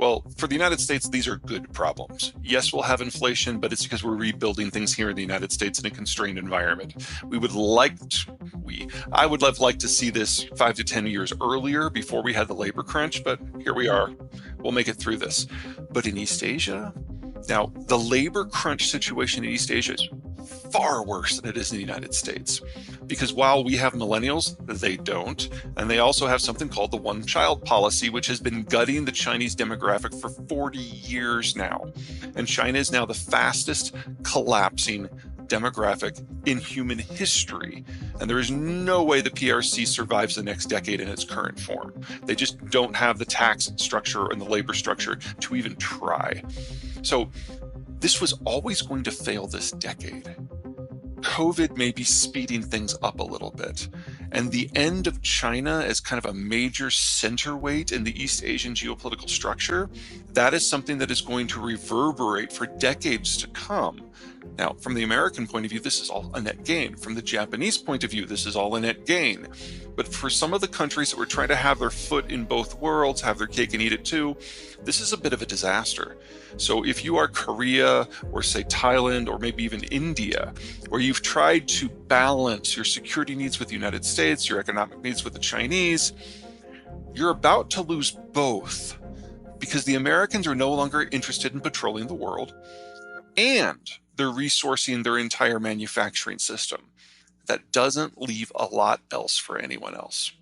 Well, for the United States, these are good problems. Yes, we'll have inflation, but it's because we're rebuilding things here in the United States in a constrained environment. We would like to, I would have liked to see this 5 to 10 years earlier before we had the labor crunch, but here we are. We'll make it through this. But in East Asia, now the labor crunch situation in East Asia is far worse than it is in the United States. Because while we have millennials, they don't. And they also have something called the one-child policy, which has been gutting the Chinese demographic for 40 years now. And China is now the fastest collapsing demographic in human history. And there is no way the PRC survives the next decade in its current form. They just don't have the tax structure and the labor structure to even try. So this was always going to fail this decade. COVID may be speeding things up a little bit. And the end of China as kind of a major center weight in the East Asian geopolitical structure, that is something that is going to reverberate for decades to come. Now, from the American point of view, this is all a net gain. From the Japanese point of view, this is all a net gain. But for some of the countries that were trying to have their foot in both worlds, have their cake and eat it too, this is a bit of a disaster. So if you are Korea or say Thailand or maybe even India, where you've tried to balance your security needs with the United States, your economic needs with the Chinese, you're about to lose both because the Americans are no longer interested in patrolling the world and they're resourcing their entire manufacturing system. That doesn't leave a lot else for anyone else.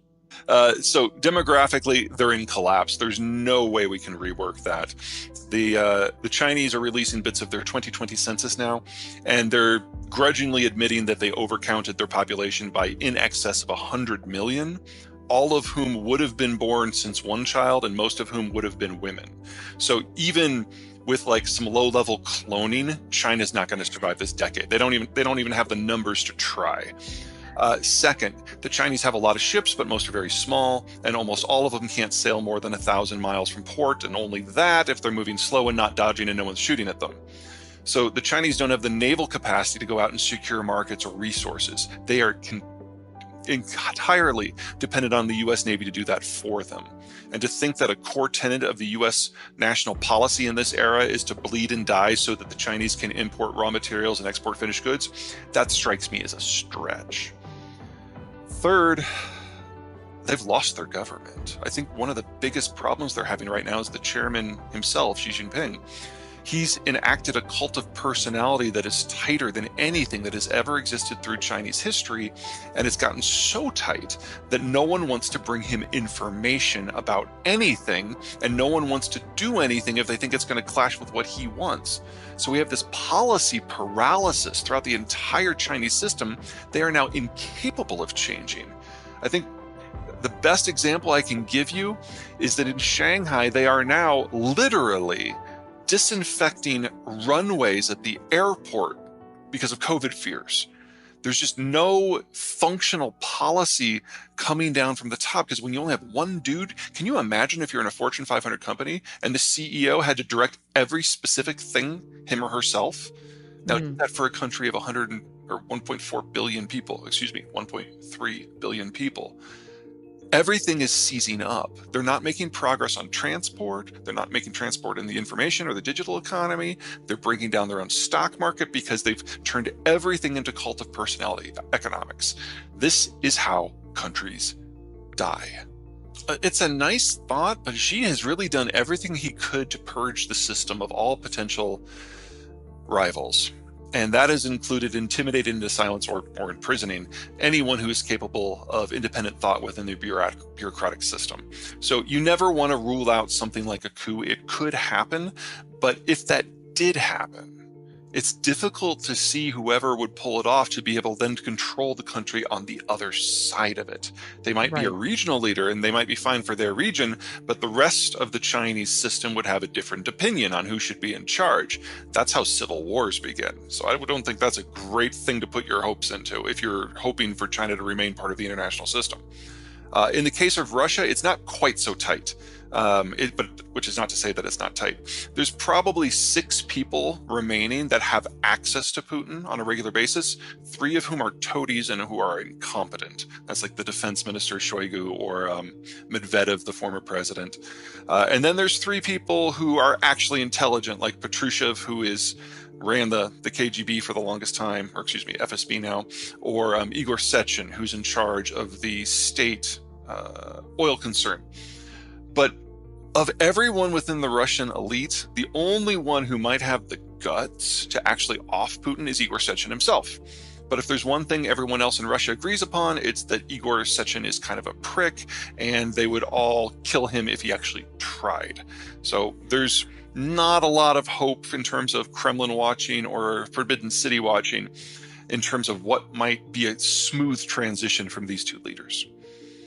So demographically, they're in collapse. There's no way we can rework that. The Chinese are releasing bits of their 2020 census now, and they're grudgingly admitting that they overcounted their population by in excess of 100 million, all of whom would have been born since one child, and most of whom would have been women. So even with like some low-level cloning, China's not going to survive this decade. They don't even have the numbers to try. Second, the Chinese have a lot of ships, but most are very small, and almost all of them can't sail more than 1,000 miles from port, and only that if they're moving slow and not dodging and no one's shooting at them. So the Chinese don't have the naval capacity to go out and secure markets or resources. They are entirely dependent on the U.S. Navy to do that for them. And to think that a core tenet of the U.S. national policy in this era is to bleed and die so that the Chinese can import raw materials and export finished goods, that strikes me as a stretch. Third, they've lost their government. I think one of the biggest problems they're having right now is the chairman himself, Xi Jinping. He's enacted a cult of personality that is tighter than anything that has ever existed through Chinese history, and it's gotten so tight that no one wants to bring him information about anything, and no one wants to do anything if they think it's going to clash with what he wants. So we have this policy paralysis throughout the entire Chinese system. They are now incapable of changing. I think the best example I can give you is that in Shanghai, they are now literally disinfecting runways at the airport because of COVID fears. There's just no functional policy coming down from the top, because when you only have one dude, can you imagine if you're in a Fortune 500 company and the CEO had to direct every specific thing, him or herself? Now, do that for a country of 1.4 billion people, 1.3 billion people. Everything is seizing up. They're not making progress on transport. They're not making transport in the information or the digital economy. They're bringing down their own stock market because they've turned everything into cult of personality economics. This is how countries die. It's a nice thought, but Xi has really done everything he could to purge the system of all potential rivals. And that has included intimidating into silence or imprisoning anyone who is capable of independent thought within the bureaucratic system. So you never want to rule out something like a coup. It could happen, but if that did happen, it's difficult to see whoever would pull it off to be able then to control the country on the other side of it. They might be a regional leader and they might be fine for their region, but the rest of the Chinese system would have a different opinion on who should be in charge. That's how civil wars begin. So I don't think that's a great thing to put your hopes into if you're hoping for China to remain part of the international system. In the case of Russia, it's not quite so tight. But which is not to say that it's not tight. There's probably 6 people remaining that have access to Putin on a regular basis, 3 of whom are toadies and who are incompetent. That's like the defense minister Shoigu or Medvedev, the former president. And then there's 3 people who are actually intelligent, like Patrushev, who ran the KGB for the longest time, or excuse me, FSB now, or Igor Sechin, who's in charge of the state oil concern. But of everyone within the Russian elite, the only one who might have the guts to actually off Putin is Igor Sechin himself. But if there's one thing everyone else in Russia agrees upon, it's that Igor Sechin is kind of a prick, and they would all kill him if he actually tried. So there's not a lot of hope in terms of Kremlin watching or Forbidden City watching in terms of what might be a smooth transition from these 2 leaders.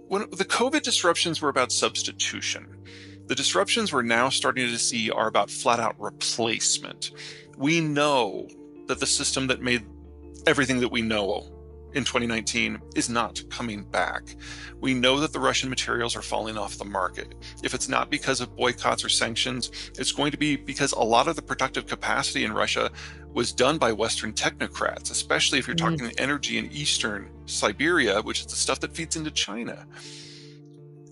When the COVID disruptions were about substitution, the disruptions we're now starting to see are about flat-out replacement. We know that the system that made everything that we know in 2019 is not coming back. We know that the Russian materials are falling off the market. If it's not because of boycotts or sanctions, it's going to be because a lot of the productive capacity in Russia was done by Western technocrats, especially if you're talking energy in Eastern Siberia, which is the stuff that feeds into China.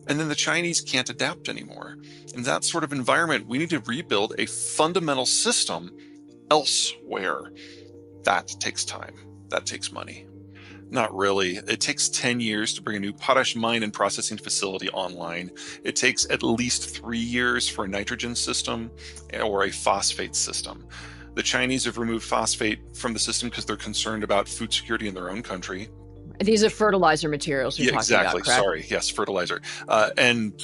And then the Chinese can't adapt anymore. In that sort of environment, we need to rebuild a fundamental system elsewhere. That takes time. That takes money. Not really. It takes 10 years to bring a new potash mine and processing facility online. It takes at least 3 years for a nitrogen system or a phosphate system. The Chinese have removed phosphate from the system because they're concerned about food security in their own country. These are fertilizer materials you're talking about, correct? Sorry. Yes, fertilizer. And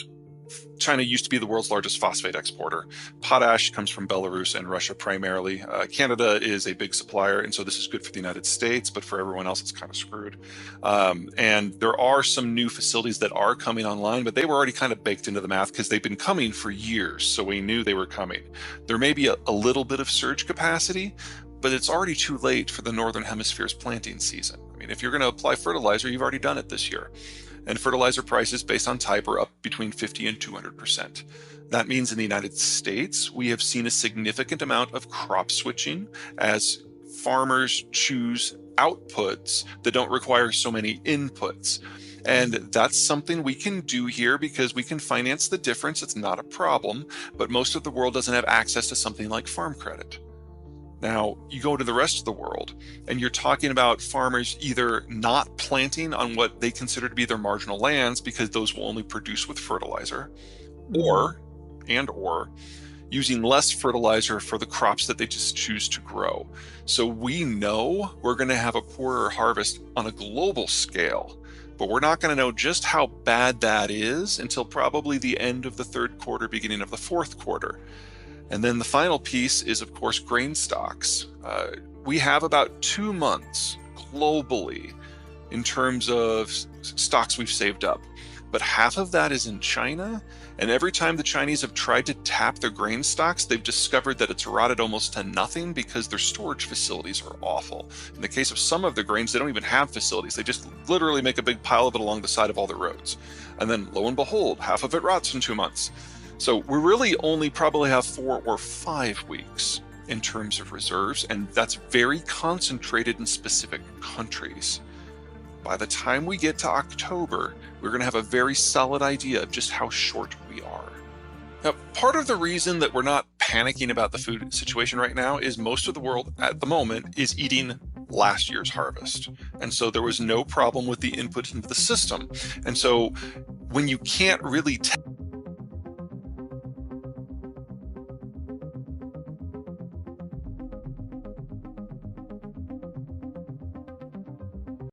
China used to be the world's largest phosphate exporter. Potash comes from Belarus and Russia primarily. Canada is a big supplier, and so this is good for the United States, but for everyone else, it's kind of screwed. And there are some new facilities that are coming online, but they were already kind of baked into the math because they've been coming for years, so we knew they were coming. There may be a little bit of surge capacity, but it's already too late for the Northern Hemisphere's planting season. I mean, if you're going to apply fertilizer, you've already done it this year. And fertilizer prices based on type are up between 50 and 200%. That means in the United States, we have seen a significant amount of crop switching as farmers choose outputs that don't require so many inputs. And that's something we can do here because we can finance the difference. It's not a problem, but most of the world doesn't have access to something like farm credit. Now, you go to the rest of the world, and you're talking about farmers either not planting on what they consider to be their marginal lands because those will only produce with fertilizer, or using less fertilizer for the crops that they just choose to grow. So we know we're going to have a poorer harvest on a global scale, but we're not going to know just how bad that is until probably the end of the 3rd quarter, beginning of the 4th quarter. And then the final piece is, of course, grain stocks. We have about 2 months globally in terms of stocks we've saved up. But half of that is in China. And every time the Chinese have tried to tap their grain stocks, they've discovered that it's rotted almost to nothing because their storage facilities are awful. In the case of some of the grains, they don't even have facilities. They just literally make a big pile of it along the side of all the roads. And then lo and behold, half of it rots in 2 months. So we really only probably have 4 or 5 weeks in terms of reserves, and that's very concentrated in specific countries. By the time we get to October, we're going to have a very solid idea of just how short we are. Now, part of the reason that we're not panicking about the food situation right now is most of the world at the moment is eating last year's harvest. And so there was no problem with the input into the system. And so when you can't really tell